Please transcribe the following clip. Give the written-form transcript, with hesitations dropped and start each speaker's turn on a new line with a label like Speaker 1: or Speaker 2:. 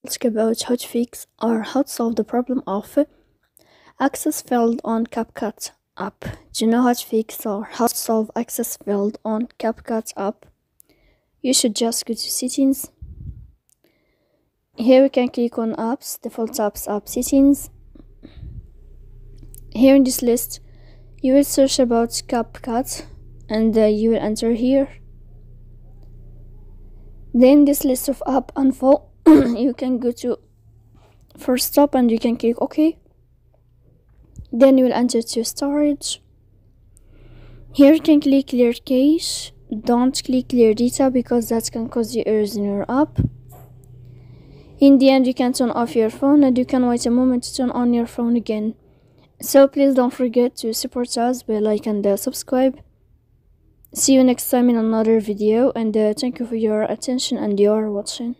Speaker 1: talk about how to fix or how to solve the problem of access failed on CapCut app. Do you know how to fix or how to solve access failed on CapCut app? You should just go to settings. Here we can click on apps, default apps, app settings. Here in this list, you will search about CapCut and you will enter here. Then this list of app info, you can go to first stop and you can click OK. Then you will enter to storage. Here you can click clear cache. Don't click clear data because that can cause you errors in your app. In the end, you can turn off your phone and you can wait a moment to turn on your phone again. So please don't forget to support us by like and subscribe. See you next time in another video, and thank you for your attention and your watching.